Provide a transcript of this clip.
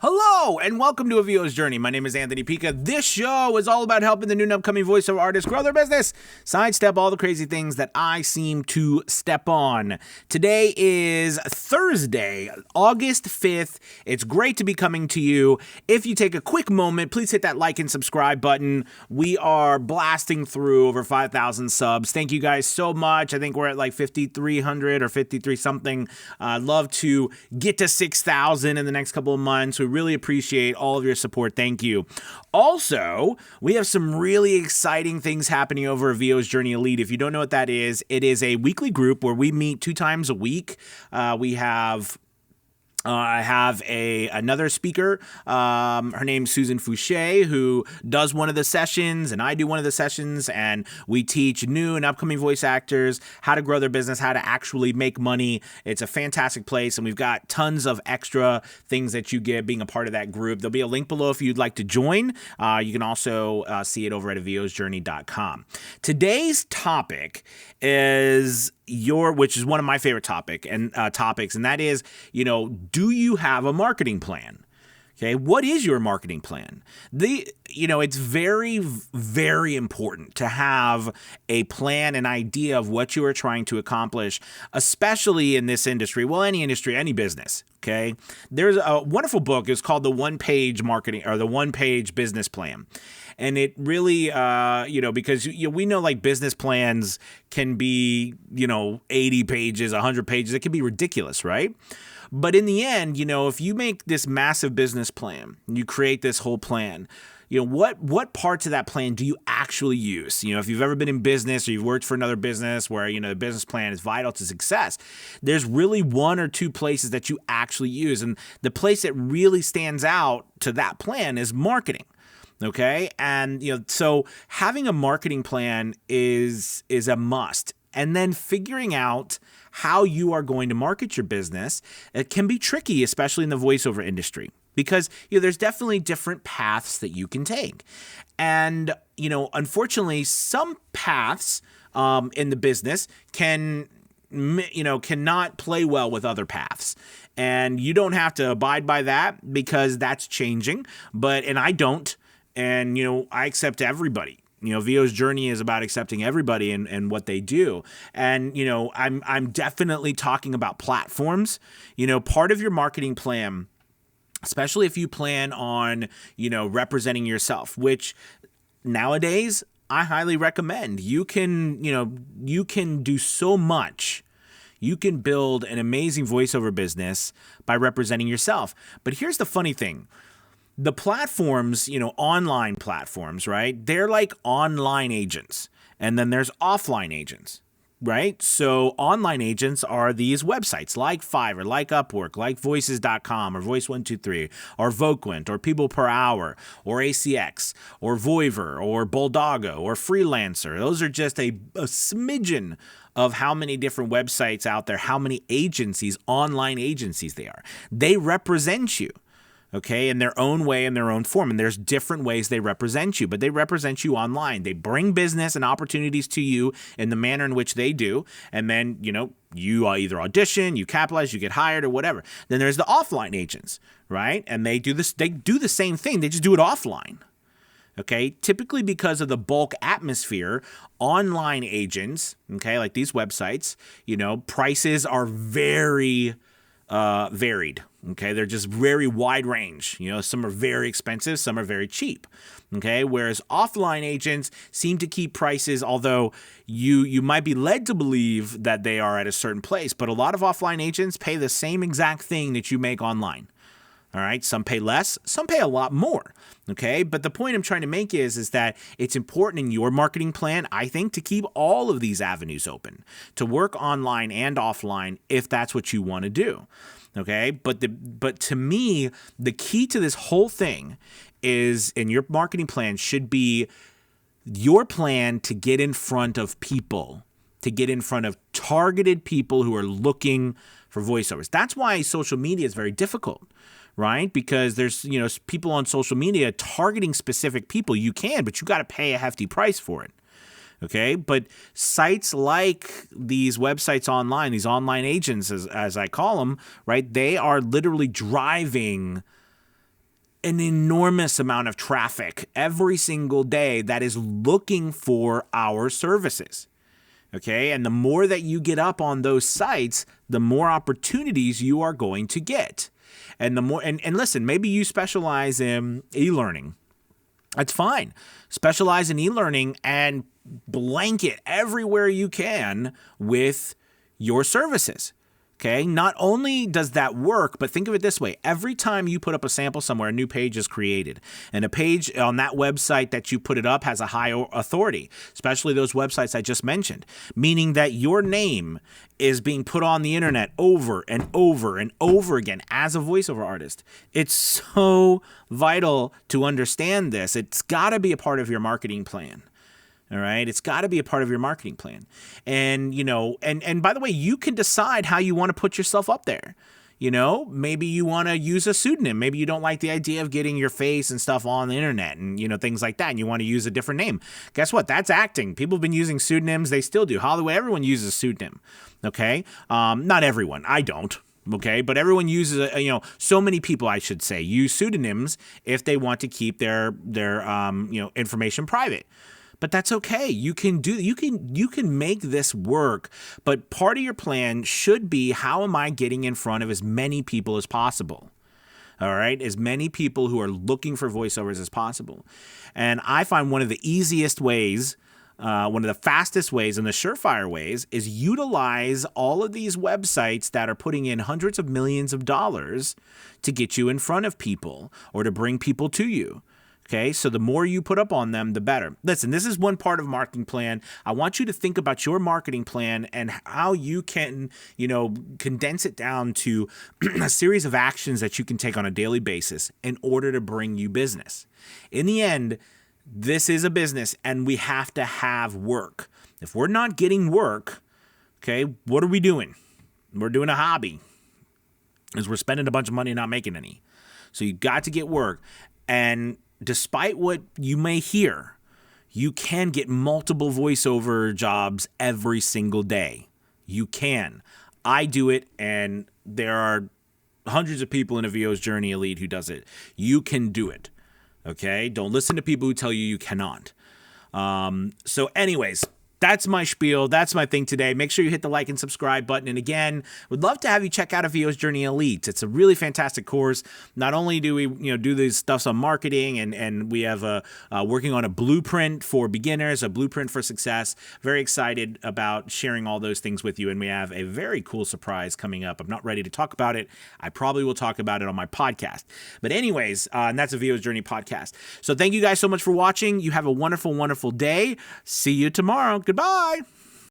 Hello, and welcome to A VO's Journey. My name is Anthony Pica. This show is all about helping the new and upcoming voiceover artists grow their business, sidestep all the crazy things that I seem to step on. Today is Thursday, August 5th. It's great to be coming to you. If you take a quick moment, please hit that like and subscribe button. We are blasting through over 5,000 subs. Thank you guys so much. I think we're at like 5,300 or 53 something. I'd love to get to 6,000 in the next couple of months. We really appreciate all of your support. Thank you. Also, we have some really exciting things happening over at VO's Journey Elite. If you don't know what that is, it is a weekly group where we meet 2 times a week. I have another speaker. Her name's Susan Fouché, who does one of the sessions, and I do one of the sessions, and we teach new and upcoming voice actors how to grow their business, how to actually make money. It's a fantastic place, and we've got tons of extra things that you get being a part of that group. There'll be a link below if you'd like to join. You can also see it over at avosjourney.com. Today's topic is which is one of my favorite topics, and that is, do you have a marketing plan? Okay, what is your marketing plan? It's very, very important to have a plan, an idea of what you are trying to accomplish, especially in this industry. Well, any industry, any business. Okay, there's a wonderful book. It's called The One-Page Marketing or The One-Page Business Plan. And it really, because we know like business plans can be, 80 pages, 100 pages. It can be ridiculous, right? But in the end, if you make this massive business plan, you create this whole plan, what parts of that plan do you actually use? If you've ever been in business or you've worked for another business where, the business plan is vital to success, there's really 1 or 2 places that you actually use. And the place that really stands out to that plan is marketing. Okay. And, so having a marketing plan is a must. And then figuring out how you are going to market your business, it can be tricky, especially in the voiceover industry, because, there's definitely different paths that you can take. And, unfortunately, some paths in the business cannot play well with other paths. And you don't have to abide by that because that's changing. And I don't. And, I accept everybody. VO's Journey is about accepting everybody and what they do. And, I'm definitely talking about platforms. Part of your marketing plan, especially if you plan on, representing yourself, which nowadays I highly recommend. You can do so much. You can build an amazing voiceover business by representing yourself. But here's the funny thing. The platforms, online platforms, right? They're like online agents. And then there's offline agents, right? So online agents are these websites like Fiverr, like Upwork, like Voices.com or Voice123 or Voquent or People Per Hour or ACX or Voiver or Bulldogo or Freelancer. Those are just a smidgen of how many different websites out there, how many agencies, online agencies they are. They represent you. Okay, in their own way, in their own form. And there's different ways they represent you, but they represent you online. They bring business and opportunities to you in the manner in which they do. And then, you either audition, you capitalize, you get hired or whatever. Then there's the offline agents, right? And they do the same thing. They just do it offline. Okay, typically because of the bulk atmosphere, online agents, okay, like these websites, prices are very varied. Okay, they're just very wide range. Some are very expensive, some are very cheap. Okay, whereas offline agents seem to keep prices, although you might be led to believe that they are at a certain place, but a lot of offline agents pay the same exact thing that you make online. All right, some pay less, some pay a lot more. Okay, but the point I'm trying to make is that it's important in your marketing plan, I think, to keep all of these avenues open, to work online and offline if that's what you want to do. Okay, but to me, the key to this whole thing is, in your marketing plan should be your plan to get in front of people, to get in front of targeted people who are looking for voiceovers. That's why social media is very difficult, right? Because there's, people on social media targeting specific people. You can, but you got to pay a hefty price for it. Okay, but sites like these websites online, these online agents, as I call them, right, they are literally driving an enormous amount of traffic every single day that is looking for our services. Okay, and the more that you get up on those sites, the more opportunities you are going to get. And the more, and listen, maybe you specialize in e-learning. That's fine. Specialize in e-learning and blanket everywhere you can with your services. Okay, not only does that work, but think of it this way. Every time you put up a sample somewhere, a new page is created. And a page on that website that you put it up has a high authority, especially those websites I just mentioned, meaning that your name is being put on the internet over and over and over again as a voiceover artist. It's so vital to understand this. It's got to be a part of your marketing plan. All right. It's got to be a part of your marketing plan. And, and by the way, you can decide how you want to put yourself up there. Maybe you want to use a pseudonym. Maybe you don't like the idea of getting your face and stuff on the internet and, things like that. And you want to use a different name. Guess what? That's acting. People have been using pseudonyms. They still do. Hollywood, everyone uses a pseudonym. Okay. Not everyone. I don't. Okay. But everyone uses, so many people, I should say, use pseudonyms if they want to keep their information private. But that's okay. You can make this work. But part of your plan should be, how am I getting in front of as many people as possible? All right, as many people who are looking for voiceovers as possible. And I find one of the easiest ways, one of the fastest ways and the surefire ways is utilize all of these websites that are putting in hundreds of millions of dollars to get you in front of people or to bring people to you. Okay, so the more you put up on them, the better. Listen, this is one part of marketing plan. I want you to think about your marketing plan and how you can, condense it down to a series of actions that you can take on a daily basis in order to bring you business. In the end, this is a business and we have to have work. If we're not getting work, okay, what are we doing? We're doing a hobby, because we're spending a bunch of money and not making any. So you got to get work. And despite what you may hear, you can get multiple voiceover jobs every single day. You can. I do it, and there are hundreds of people in a VO's Journey Elite who does it. You can do it. Okay? Don't listen to people who tell you cannot. So anyways, that's my spiel. That's my thing today. Make sure you hit the like and subscribe button. And again, would love to have you check out a VO's Journey Elite. It's a really fantastic course. Not only do we, do these stuffs on marketing, and we have working on a blueprint for beginners, a blueprint for success. Very excited about sharing all those things with you. And we have a very cool surprise coming up. I'm not ready to talk about it. I probably will talk about it on my podcast. But anyways, and that's a VO's Journey podcast. So thank you guys so much for watching. You have a wonderful, wonderful day. See you tomorrow. Goodbye.